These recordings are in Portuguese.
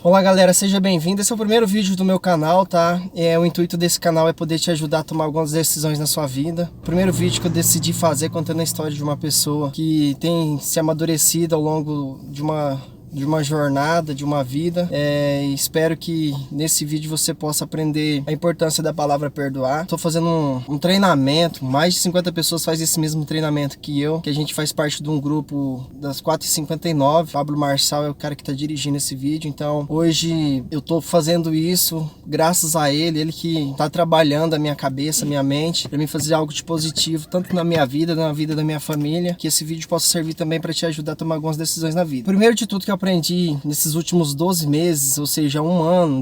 Olá galera, seja bem-vindo. Esse é o primeiro vídeo do meu canal, tá? O intuito desse canal é poder te ajudar a tomar algumas decisões na sua vida. O primeiro vídeo que eu decidi fazer contando a história de uma pessoa que tem se amadurecido ao longo de uma jornada, de uma vida. Espero que nesse vídeo você possa aprender a importância da palavra perdoar. Estou fazendo um treinamento, mais de 50 pessoas fazem esse mesmo treinamento que a gente faz parte de um grupo das 4h59. Pablo Marçal é o cara que está dirigindo esse vídeo, então hoje eu estou fazendo isso graças a ele que está trabalhando a minha cabeça, a minha mente, para mim fazer algo de positivo, tanto na minha vida, na vida da minha família, que esse vídeo possa servir também para te ajudar a tomar algumas decisões na vida. Primeiro de tudo que eu aprendi nesses últimos 12 meses, ou seja,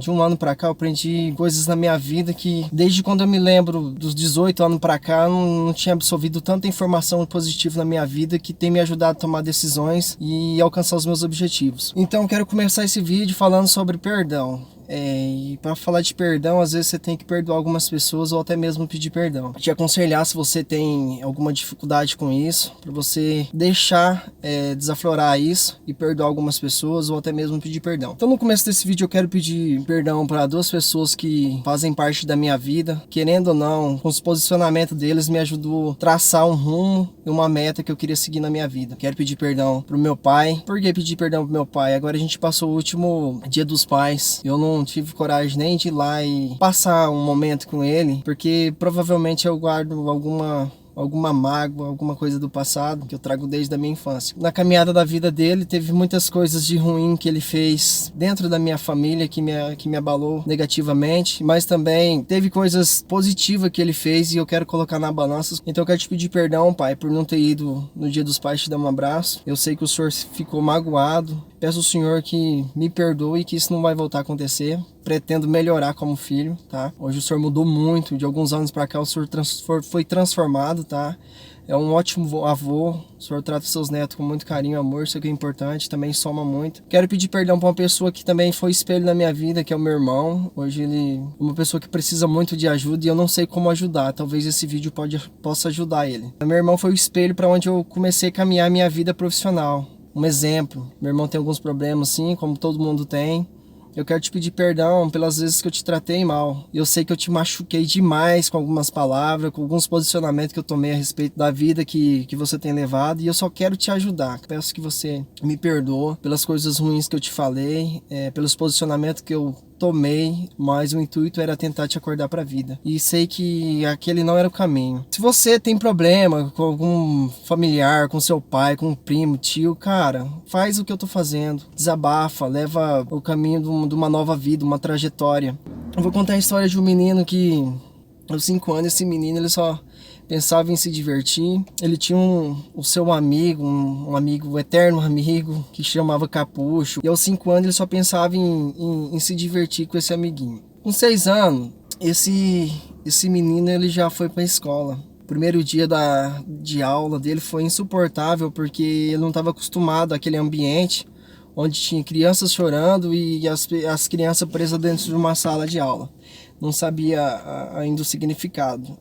de um ano pra cá, eu aprendi coisas na minha vida que desde quando eu me lembro dos 18 anos pra cá, eu não tinha absorvido tanta informação positiva na minha vida que tem me ajudado a tomar decisões e alcançar os meus objetivos. Então eu quero começar esse vídeo falando sobre perdão. E para falar de perdão, às vezes você tem que perdoar algumas pessoas ou até mesmo pedir perdão. Te aconselhar, se você tem alguma dificuldade com isso, para você deixar desaflorar isso e perdoar algumas pessoas ou até mesmo pedir perdão. Então no começo desse vídeo eu quero pedir perdão para duas pessoas que fazem parte da minha vida. Querendo ou não, com os posicionamentos deles me ajudou a traçar um rumo e uma meta que eu queria seguir na minha vida. Quero pedir perdão pro meu pai. Por que pedir perdão pro meu pai? Agora a gente passou o último Dia dos Pais. Eu não tive coragem nem de ir lá e passar um momento com ele, porque provavelmente eu guardo alguma mágoa, alguma coisa do passado que eu trago desde a minha infância. Na caminhada da vida dele, teve muitas coisas de ruim que ele fez dentro da minha família que me abalou negativamente, mas também teve coisas positivas que ele fez e eu quero colocar na balança. Então eu quero te pedir perdão, pai, por não ter ido no Dia dos Pais te dar um abraço. Eu sei que o senhor ficou magoado. Peço ao senhor que me perdoe e que isso não vai voltar a acontecer. Pretendo melhorar como filho, tá? Hoje o senhor mudou muito, de alguns anos pra cá o senhor foi transformado, tá? É um ótimo avô, o senhor trata seus netos com muito carinho e amor, isso aqui é importante, também soma muito. Quero pedir perdão pra uma pessoa que também foi espelho na minha vida, que é o meu irmão. Hoje ele é uma pessoa que precisa muito de ajuda e eu não sei como ajudar, talvez esse vídeo possa ajudar ele. Meu irmão foi o espelho para onde eu comecei a caminhar minha vida profissional. Um exemplo, meu irmão tem alguns problemas sim, como todo mundo tem. Eu quero te pedir perdão pelas vezes que eu te tratei mal. Eu sei que eu te machuquei demais com algumas palavras, com alguns posicionamentos que eu tomei a respeito da vida que você tem levado. E eu só quero te ajudar. Peço que você me perdoe pelas coisas ruins que eu te falei, pelos posicionamentos que eu tomei, mas o intuito era tentar te acordar para a vida. E sei que aquele não era o caminho. Se você tem problema com algum familiar, com seu pai, com um primo, tio, cara, faz o que eu tô fazendo. Desabafa, leva o caminho de uma nova vida, uma trajetória. Eu vou contar a história de um menino que, aos 5 anos, esse menino ele só pensava em se divertir. Ele tinha o seu amigo, um amigo, um eterno amigo, que chamava Capucho. E aos 5 anos ele só pensava em se divertir com esse amiguinho. Com 6 anos, esse menino ele já foi para a escola. O primeiro dia de aula dele foi insuportável, porque ele não estava acostumado àquele ambiente onde tinha crianças chorando e as crianças presas dentro de uma sala de aula. Não sabia ainda o significado.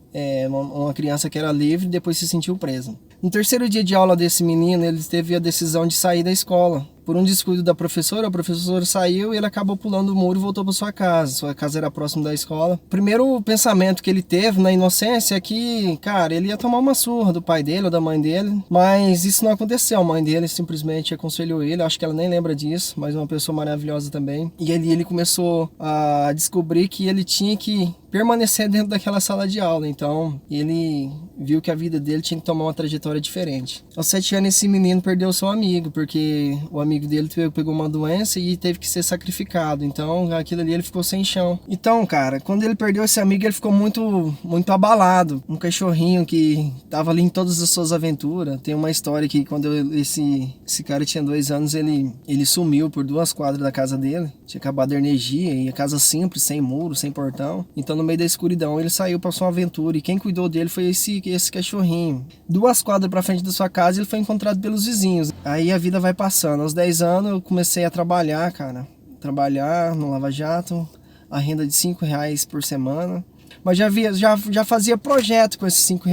Uma criança que era livre e depois se sentiu presa. No terceiro dia de aula desse menino, ele teve a decisão de sair da escola. Por um descuido da professora, a professora saiu e ele acabou pulando o muro e voltou para sua casa. Sua casa era próximo da escola. O primeiro pensamento que ele teve na inocência é que, cara, ele ia tomar uma surra do pai dele ou da mãe dele. Mas isso não aconteceu. A mãe dele simplesmente aconselhou ele. Acho que ela nem lembra disso, mas uma pessoa maravilhosa também. E ali ele começou a descobrir que ele tinha que permanecer dentro daquela sala de aula. Então ele viu que a vida dele tinha que tomar uma trajetória diferente. Aos 7 anos esse menino perdeu seu amigo, porque o amigo dele pegou uma doença e teve que ser sacrificado. Então aquilo ali ele ficou sem chão. Então, cara, quando ele perdeu esse amigo, ele ficou muito abalado. Um cachorrinho que tava ali em todas as suas aventuras. Tem uma história que quando esse cara tinha 2 anos, ele sumiu por 2 quadras da casa dele. Tinha acabado a energia e a casa simples, sem muro, sem portão. Então no meio da escuridão ele saiu para sua aventura e quem cuidou dele foi esse cachorrinho. 2 quadras para frente da sua casa ele foi encontrado pelos vizinhos. Aí a vida vai passando. Aos 10 anos eu comecei a trabalhar, cara. Trabalhar no Lava Jato, a renda de R$ 5 por semana. Mas já fazia projeto com esses R$ 5.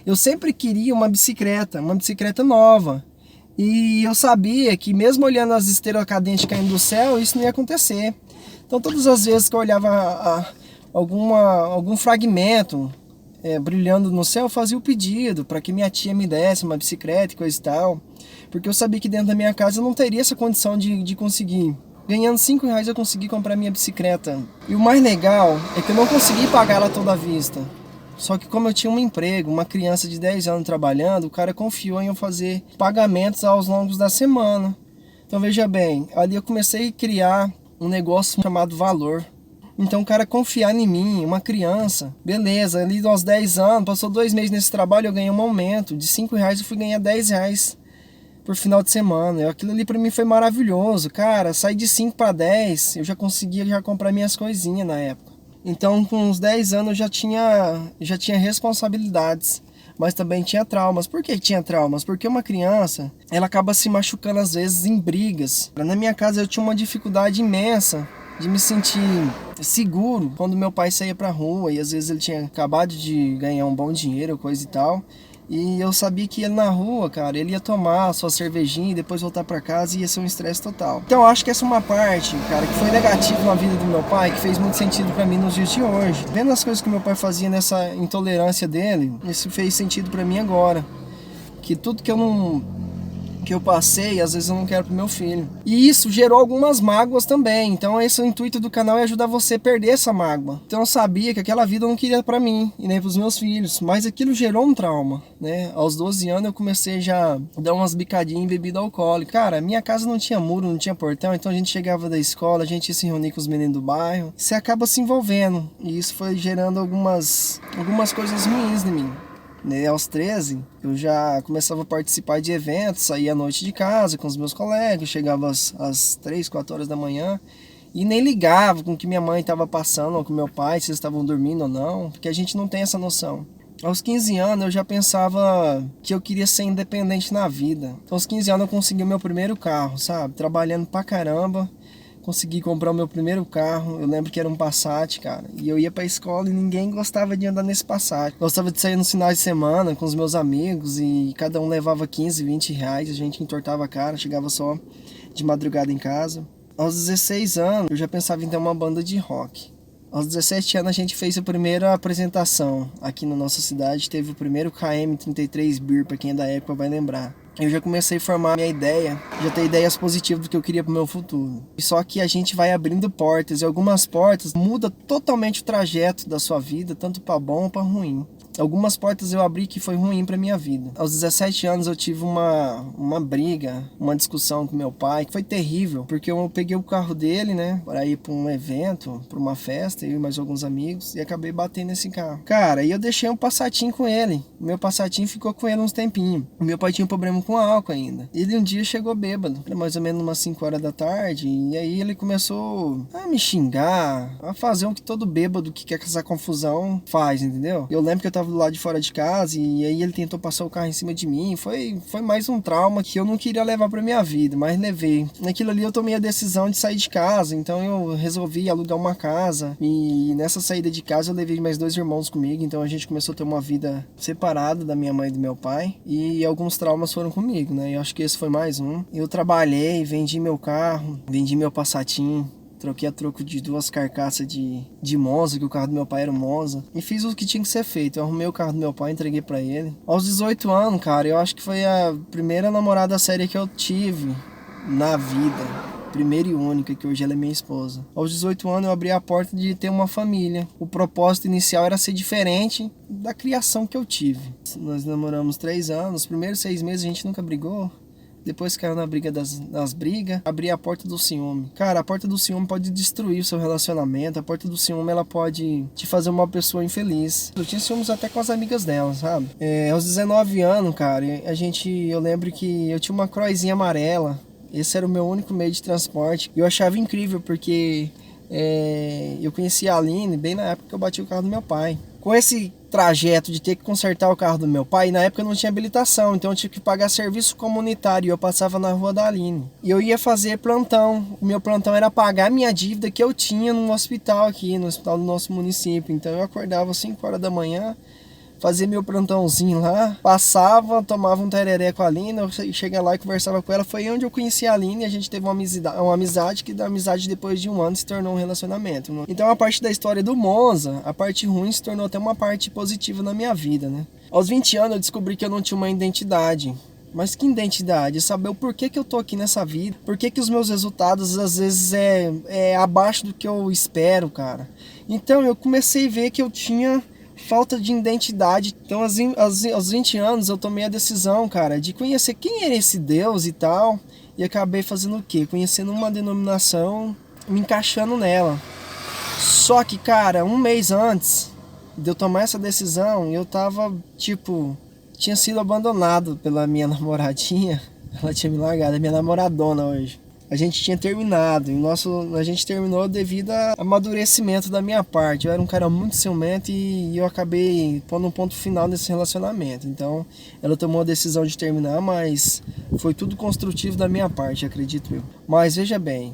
Eu sempre queria uma bicicleta nova. E eu sabia que mesmo olhando as estrelas cadentes caindo do céu, isso não ia acontecer. Então todas as vezes que eu olhava algum fragmento brilhando no céu, eu fazia o pedido para que minha tia me desse uma bicicleta e coisa e tal. Porque eu sabia que dentro da minha casa eu não teria essa condição de conseguir. Ganhando R$5 eu consegui comprar minha bicicleta. E o mais legal é que eu não consegui pagar ela toda à vista. Só que como eu tinha um emprego, uma criança de 10 anos trabalhando, o cara confiou em eu fazer pagamentos aos longos da semana. Então veja bem, ali eu comecei a criar um negócio chamado valor. Então o cara confiar em mim, uma criança, beleza, ali aos 10 anos, passou 2 meses nesse trabalho, eu ganhei um aumento. De R$5 eu fui ganhar R$10 por final de semana. E aquilo ali pra mim foi maravilhoso, cara. Saí de 5 para 10, eu já conseguia comprar minhas coisinhas na época. Então, com uns 10 anos eu já tinha responsabilidades, mas também tinha traumas. Por que tinha traumas? Porque uma criança, ela acaba se machucando às vezes em brigas. Na minha casa eu tinha uma dificuldade imensa de me sentir seguro quando meu pai saía pra rua e às vezes ele tinha acabado de ganhar um bom dinheiro, coisa e tal. E eu sabia que ele na rua, cara, ele ia tomar a sua cervejinha e depois voltar pra casa e ia ser um estresse total. Então eu acho que essa é uma parte, cara, que foi negativa na vida do meu pai, que fez muito sentido pra mim nos dias de hoje. Vendo as coisas que meu pai fazia nessa intolerância dele, isso fez sentido pra mim agora. Que tudo que eu passei, às vezes eu não quero pro meu filho. E isso gerou algumas mágoas também. Então esse é o intuito do canal, é ajudar você a perder essa mágoa. Então eu sabia que aquela vida eu não queria pra mim e nem pros meus filhos, mas aquilo gerou um trauma, né? Aos 12 anos eu comecei já a dar umas bicadinhas em bebida alcoólica. Cara, minha casa não tinha muro, não tinha portão, então a gente chegava da escola, a gente ia se reunir com os meninos do bairro. Você acaba se envolvendo e isso foi gerando algumas coisas ruins em mim. Aos 13, eu já começava a participar de eventos, saía à noite de casa com os meus colegas, chegava às 3, 4 horas da manhã e nem ligava com o que minha mãe estava passando ou com meu pai, se eles estavam dormindo ou não, porque a gente não tem essa noção. Aos 15 anos eu já pensava que eu queria ser independente na vida. Então, aos 15 anos eu consegui o meu primeiro carro, sabe? Trabalhando pra caramba. Consegui comprar o meu primeiro carro, eu lembro que era um Passat, cara. E eu ia pra escola e ninguém gostava de andar nesse Passat. Gostava de sair nos finais de semana com os meus amigos e cada um levava 15, 20 reais. A gente entortava a cara, chegava só de madrugada em casa. Aos 16 anos, eu já pensava em ter uma banda de rock. Aos 17 anos a gente fez a primeira apresentação aqui na nossa cidade. Teve o primeiro KM33 Beer, pra quem é da época vai lembrar. Eu já comecei a formar minha ideia, já ter ideias positivas do que eu queria pro meu futuro. Só que a gente vai abrindo portas e algumas portas mudam totalmente o trajeto da sua vida, tanto para bom ou para ruim. Algumas portas eu abri que foi ruim pra minha vida. Aos 17 anos eu tive uma briga, uma discussão com meu pai, que foi terrível, porque eu peguei o carro dele, né, para ir pra um evento, pra uma festa, eu e mais alguns amigos, e acabei batendo nesse carro. Cara, e eu deixei um Passatinho com ele. O meu Passatinho ficou com ele uns tempinhos. O meu pai tinha um problema com álcool ainda. Ele um dia chegou bêbado, era mais ou menos umas 5 horas da tarde, e aí ele começou a me xingar, a fazer o que todo bêbado que quer causar confusão faz, entendeu? Eu lembro que eu tava do lado de fora de casa e aí ele tentou passar o carro em cima de mim. Foi mais um trauma que eu não queria levar pra minha vida, mas levei. Naquilo ali eu tomei a decisão de sair de casa, então eu resolvi alugar uma casa e nessa saída de casa eu levei mais 2 irmãos comigo, então a gente começou a ter uma vida separada da minha mãe e do meu pai e alguns traumas foram comigo, né? Eu acho que esse foi mais um. Eu trabalhei, vendi meu carro, vendi meu Passatinho, troquei a troco de 2 carcaças de Monza, que o carro do meu pai era um Monza. E fiz o que tinha que ser feito. Eu arrumei o carro do meu pai, entreguei pra ele. Aos 18 anos, cara, eu acho que foi a primeira namorada séria que eu tive na vida. Primeira e única, que hoje ela é minha esposa. Aos 18 anos eu abri a porta de ter uma família. O propósito inicial era ser diferente da criação que eu tive. Nós namoramos 3 anos. Os primeiros 6 meses a gente nunca brigou. Depois caiu na briga das brigas, abri a porta do ciúme. Cara, a porta do ciúme pode destruir o seu relacionamento. A porta do ciúme, ela pode te fazer uma pessoa infeliz. Eu tinha ciúmes até com as amigas dela, sabe? Aos 19 anos, cara, eu lembro que eu tinha uma Croizinha amarela. Esse era o meu único meio de transporte. E eu achava incrível, porque eu conheci a Aline bem na época que eu bati o carro do meu pai. Com esse trajeto de ter que consertar o carro do meu pai, na época eu não tinha habilitação, então eu tinha que pagar serviço comunitário e eu passava na rua da Aline. E eu ia fazer plantão. O meu plantão era pagar minha dívida que eu tinha no hospital aqui, no hospital do nosso município. Então eu acordava às 5 horas da manhã, fazia meu plantãozinho lá, passava, tomava um tereré com a Aline, eu chegava lá e conversava com ela. Foi onde eu conheci a Aline e a gente teve uma amizade que da amizade depois de um ano se tornou um relacionamento. Então a parte da história do Monza, a parte ruim se tornou até uma parte positiva na minha vida, né? Aos 20 anos eu descobri que eu não tinha uma identidade. Mas que identidade? Saber o porquê que eu tô aqui nessa vida. Por que os meus resultados às vezes é abaixo do que eu espero, cara. Então eu comecei a ver que eu tinha falta de identidade. Então aos 20 anos eu tomei a decisão, cara, de conhecer quem era esse Deus e tal. E acabei fazendo o quê? Conhecendo uma denominação, me encaixando nela. Só que, cara, um mês antes de eu tomar essa decisão, eu tava, tinha sido abandonado pela minha namoradinha. Ela tinha me largado, é minha namoradona hoje. A gente tinha terminado, a gente terminou devido ao amadurecimento da minha parte. Eu era um cara muito ciumento e eu acabei pondo um ponto final nesse relacionamento. Então, ela tomou a decisão de terminar, mas foi tudo construtivo da minha parte, acredito eu. Mas veja bem,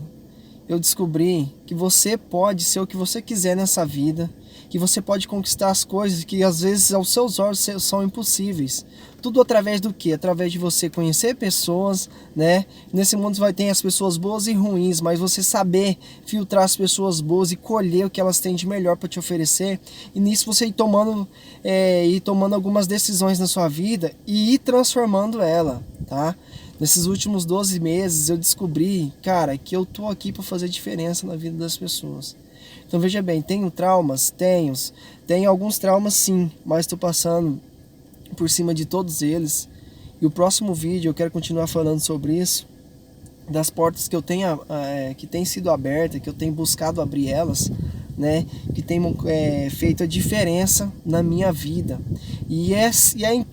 eu descobri que você pode ser o que você quiser nessa vida, que você pode conquistar as coisas que às vezes aos seus olhos são impossíveis. Tudo através do quê? Através de você conhecer pessoas, né? Nesse mundo vai ter as pessoas boas e ruins, mas você saber filtrar as pessoas boas e colher o que elas têm de melhor para te oferecer. E nisso você ir tomando algumas decisões na sua vida e ir transformando ela, tá? Nesses últimos 12 meses eu descobri, cara, que eu tô aqui para fazer diferença na vida das pessoas. Então veja bem, tenho traumas? Tenho alguns traumas sim, mas estou passando por cima de todos eles. E o próximo vídeo eu quero continuar falando sobre isso, das portas que eu tenho, que tem sido abertas, que eu tenho buscado abrir elas, né, que tem feito a diferença na minha vida.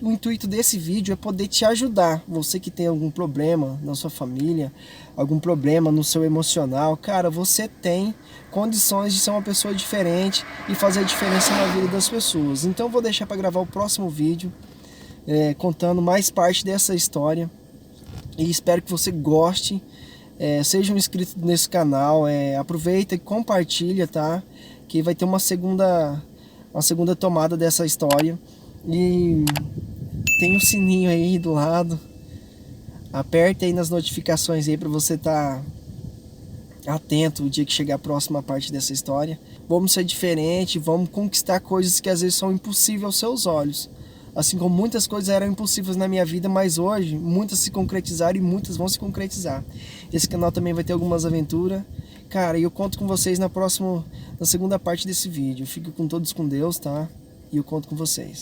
O intuito desse vídeo é poder te ajudar, você que tem algum problema na sua família, algum problema no seu emocional, cara, você tem condições de ser uma pessoa diferente e fazer a diferença na vida das pessoas. Então eu vou deixar para gravar o próximo vídeo, contando mais parte dessa história, e espero que você goste. Seja um inscrito nesse canal, aproveita e compartilha, tá? Que vai ter uma segunda tomada dessa história. E tem um sininho aí do lado. Aperta aí nas notificações aí para você estar atento o dia que chegar a próxima parte dessa história. Vamos ser diferente, vamos conquistar coisas que às vezes são impossíveis aos seus olhos. Assim como muitas coisas eram impossíveis na minha vida, mas hoje muitas se concretizaram e muitas vão se concretizar. Esse canal também vai ter algumas aventuras. Cara, e eu conto com vocês na segunda parte desse vídeo. Fico com todos com Deus, tá? E eu conto com vocês.